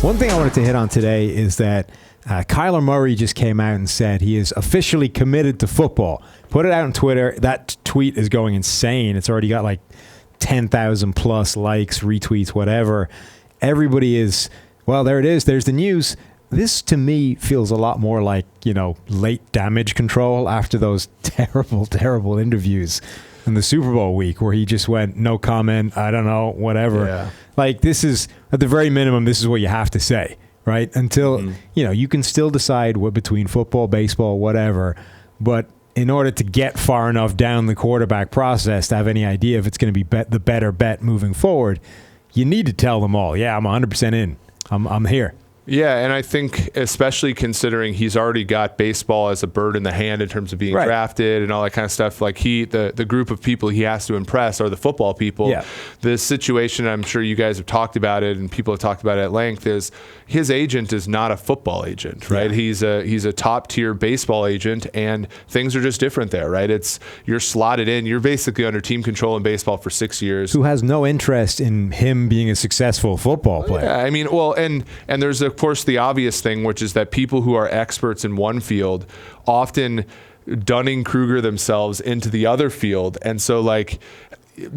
One thing I wanted to hit on today is that Kyler Murray just came out and said he is officially committed to football. Put it out on Twitter. That tweet is going insane. It's already got like 10,000 plus likes, retweets, whatever. Everybody is, well, there it is. There's the news. This, to me, feels a lot more like, late damage control after those terrible, terrible interviews in the Super Bowl week where he just went, no comment, I don't know, whatever. Yeah. Like, this is, at the very minimum, this is what you have to say, right? Until, you can still decide what between football, baseball, whatever, but in order to get far enough down the quarterback process to have any idea if it's going to be the better bet moving forward, you need to tell them all, yeah, I'm 100% in. I'm here. Yeah, and I think especially considering he's already got baseball as a bird in the hand in terms of being drafted and all that kind of stuff, like the group of people he has to impress are the football people. Yeah. The situation, I'm sure you guys have talked about it and people have talked about it at length, is his agent is not a football agent, right? Yeah. He's a top-tier baseball agent, and things are just different there, right? You're slotted in. You're basically under team control in baseball for 6 years. Who has no interest in him being a successful football player. Yeah, I mean, well, and there's of course the obvious thing, which is that people who are experts in one field often Dunning-Kruger themselves into the other field. And so like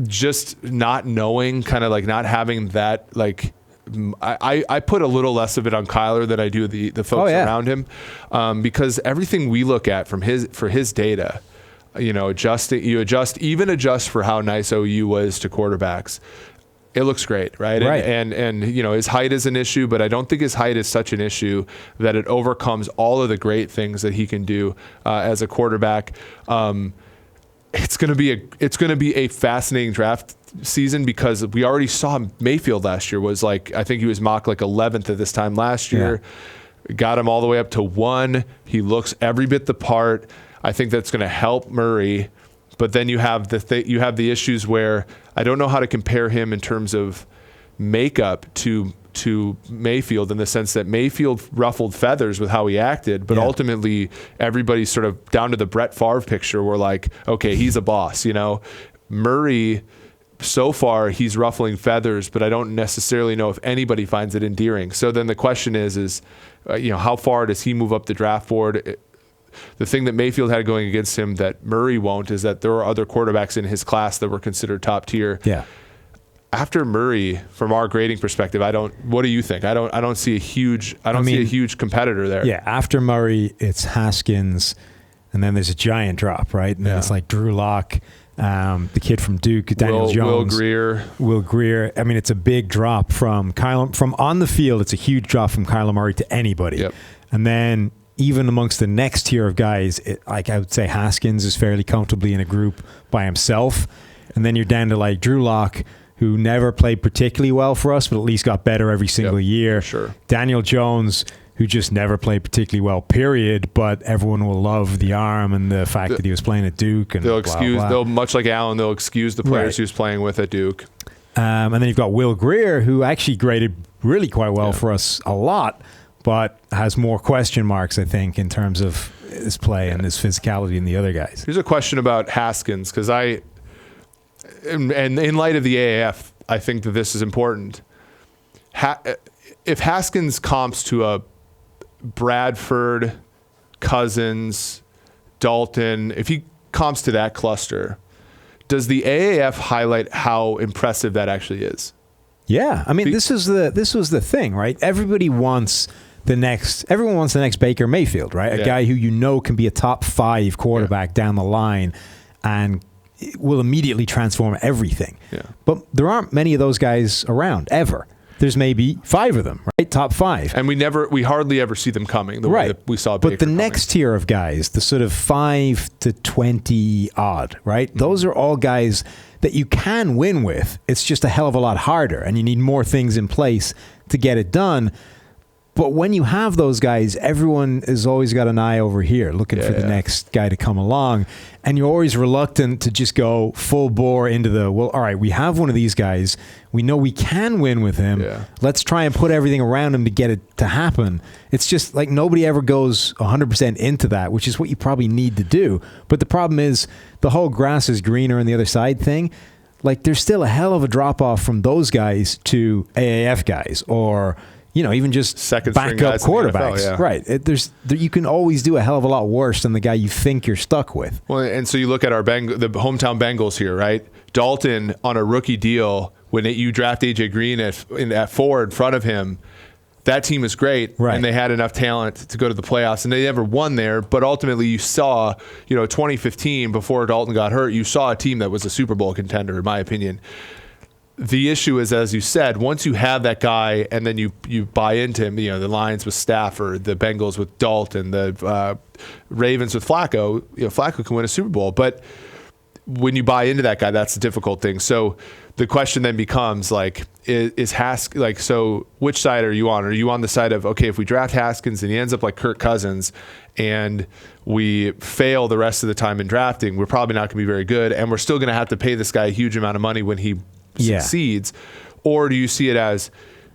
just not knowing, kind of like not having that, like I put a little less of it on Kyler than I do the folks around him, because everything we look at for his data, adjust for how nice OU was to quarterbacks. It looks great, right? Right. And his height is an issue, but I don't think his height is such an issue that it overcomes all of the great things that he can do as a quarterback. It's going to be a fascinating draft season because we already saw Mayfield last year was like, I think he was mocked like 11th at this time last year. Yeah. Got him all the way up to 1. He looks every bit the part. I think that's going to help Murray. But then you have the issues where I don't know how to compare him in terms of makeup to Mayfield, in the sense that Mayfield ruffled feathers with how he acted, but ultimately everybody's sort of down to the Brett Favre picture where like, okay, he's a boss, Murray, so far he's ruffling feathers, but I don't necessarily know if anybody finds it endearing. So then the question is how far does he move up the draft board? The thing that Mayfield had going against him that Murray won't is that there are other quarterbacks in his class that were considered top tier. Yeah. After Murray, from our grading perspective, what do you think? I don't see a huge competitor there. Yeah. After Murray, it's Haskins, and then there's a giant drop, right? And then it's like Drew Lock, the kid from Duke, Daniel Jones, Will Greer. I mean, it's a big drop from on the field. It's a huge drop from Kyler Murray to anybody. Yep. And then even amongst the next tier of guys, I would say Haskins is fairly comfortably in a group by himself. And then you're down to like Drew Lock, who never played particularly well for us, but at least got better every single year. Sure. Daniel Jones, who just never played particularly well, period, but everyone will love the arm and the fact that he was playing at Duke. And they'll much like Allen, they'll excuse the players he was playing with at Duke. And then you've got Will Greer, who actually graded really quite well for us a lot, but has more question marks, I think, in terms of his play and his physicality than the other guys. Here's a question about Haskins, because and in light of the AAF, I think that this is important. If Haskins comps to a Bradford, Cousins, Dalton, if he comps to that cluster, does the AAF highlight how impressive that actually is? Yeah, I mean, this was the thing, right? Everyone wants the next Baker Mayfield, right? A guy who can be a top 5 quarterback down the line and will immediately transform everything. Yeah. But there aren't many of those guys around ever. There's maybe 5 of them, right? Top 5. And we hardly ever see them coming the way that we saw Baker. But the next tier of guys, the sort of 5 to 20 odd, right? Mm-hmm. Those are all guys that you can win with. It's just a hell of a lot harder, and you need more things in place to get it done. But when you have those guys, everyone has always got an eye over here looking for the next guy to come along. And you're always reluctant to just go full bore into all right, we have one of these guys. We know we can win with him. Yeah. Let's try and put everything around him to get it to happen. It's just like nobody ever goes 100% into that, which is what you probably need to do. But the problem is the whole grass is greener on the other side thing. Like there's still a hell of a drop off from those guys to AAF guys or even just second backup quarterbacks. NFL, yeah. Right. You can always do a hell of a lot worse than the guy you think you're stuck with. Well, and so you look at the hometown Bengals here, right? Dalton on a rookie deal, when you draft AJ Green at 4 in front of him, that team is great, right, and they had enough talent to go to the playoffs, and they never won there. But ultimately, you saw, 2015, before Dalton got hurt, you saw a team that was a Super Bowl contender, in my opinion. The issue is, as you said, once you have that guy and then you buy into him, the Lions with Stafford, the Bengals with Dalton, the Ravens with Flacco, Flacco can win a Super Bowl. But when you buy into that guy, that's the difficult thing. So the question then becomes, is Haskins, so which side are you on? Are you on the side of, okay, if we draft Haskins and he ends up like Kirk Cousins and we fail the rest of the time in drafting, we're probably not going to be very good, and we're still going to have to pay this guy a huge amount of money when he succeeds? Or do you see it as,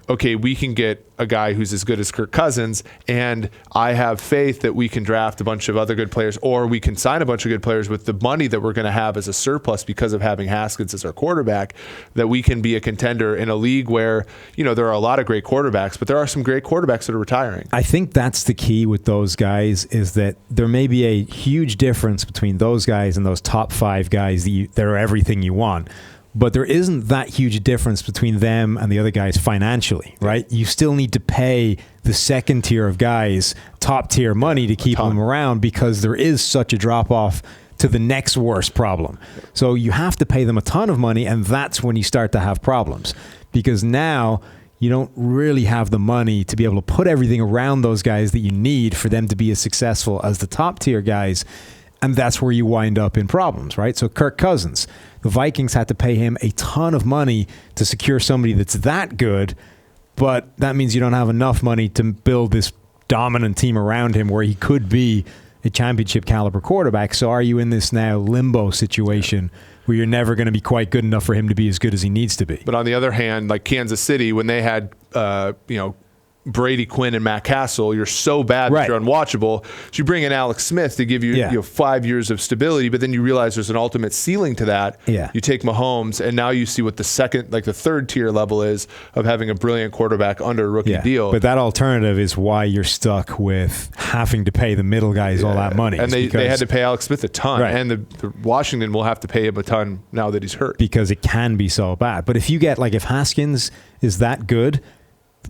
okay, we can get a guy who's as good as Kirk Cousins, and I have faith that we can draft a bunch of other good players, or we can sign a bunch of good players with the money that we're going to have as a surplus because of having Haskins as our quarterback, that we can be a contender in a league where, there are a lot of great quarterbacks, but there are some great quarterbacks that are retiring. I think that's the key with those guys, is that there may be a huge difference between those guys and those top 5 guys that are everything you want. But there isn't that huge difference between them and the other guys financially, right? You still need to pay the second tier of guys top tier money to keep them around, because there is such a drop off to the next worst problem. So you have to pay them a ton of money, and that's when you start to have problems, because now you don't really have the money to be able to put everything around those guys that you need for them to be as successful as the top tier guys. And that's where you wind up in problems, right? So Kirk Cousins, the Vikings had to pay him a ton of money to secure somebody that's that good, but that means you don't have enough money to build this dominant team around him where he could be a championship caliber quarterback. So are you in this now limbo situation where you're never going to be quite good enough for him to be as good as he needs to be? But on the other hand, like Kansas City, when they had, Brady Quinn and Matt Castle, you're so bad that you're unwatchable. So you bring in Alex Smith to give you, 5 years of stability, but then you realize there's an ultimate ceiling to that. Yeah. You take Mahomes, and now you see what the third tier level is of having a brilliant quarterback under a rookie deal. But that alternative is why you're stuck with having to pay the middle guys all that money. And they had to pay Alex Smith a ton, and the Washington will have to pay him a ton now that he's hurt. Because it can be so bad. But if you get, if Haskins is that good,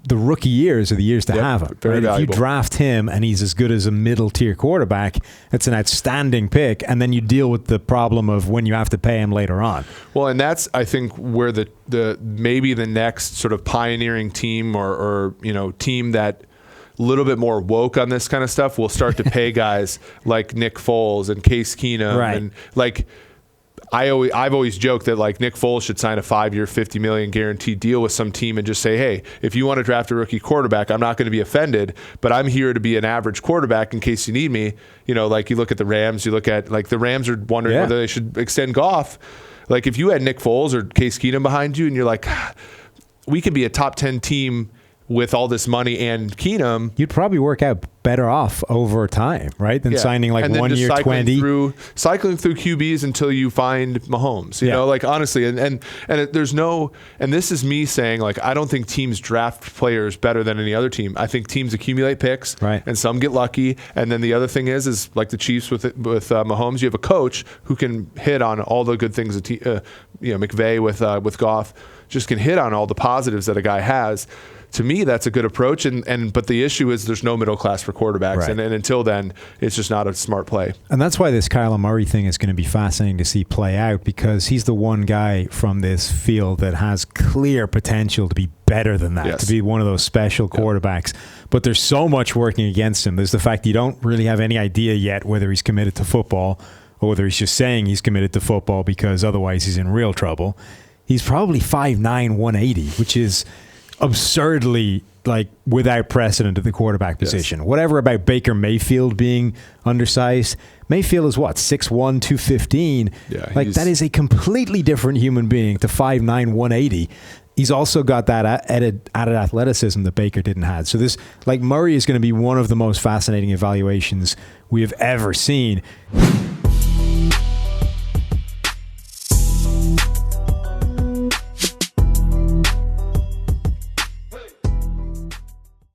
the rookie years are the years to have him. Very valuable. If you draft him and he's as good as a middle tier quarterback, it's an outstanding pick, and then you deal with the problem of when you have to pay him later on. Well, and that's, I think, where the maybe the next sort of pioneering team or team that a little bit more woke on this kind of stuff will start to pay guys like Nick Foles and Case Keenum, and I've always joked that Nick Foles should sign a 5-year, $50 million guaranteed deal with some team and just say, hey, if you want to draft a rookie quarterback, I'm not going to be offended, but I'm here to be an average quarterback in case you need me. You look at the Rams, you look at the Rams are wondering whether they should extend Goff. If you had Nick Foles or Case Keenum behind you and you're like, we could be a top 10 team with all this money and Keenum, you'd probably work out better off over time, right? Than signing 1 year, 20. Cycling through QBs until you find Mahomes, you know, honestly. And there's no, and this is me saying, I don't think teams draft players better than any other team. I think teams accumulate picks, and some get lucky. And then the other thing is like the Chiefs with Mahomes, you have a coach who can hit on all the good things. McVay with Goff just can hit on all the positives that a guy has. To me, that's a good approach, but the issue is there's no middle class for quarterbacks, and until then, it's just not a smart play. And that's why this Kyler Murray thing is going to be fascinating to see play out, because he's the one guy from this field that has clear potential to be better than that, to be one of those special quarterbacks. But there's so much working against him. There's the fact you don't really have any idea yet whether he's committed to football or whether he's just saying he's committed to football because otherwise he's in real trouble. He's probably 5'9", 180, which is absurdly without precedent at the quarterback position. Whatever about Baker Mayfield being undersized, Mayfield is 6'1", 215. That is a completely different human being to 5'9", 180. He's also got that added athleticism that Baker didn't have. So this, Murray is going to be one of the most fascinating evaluations we have ever seen.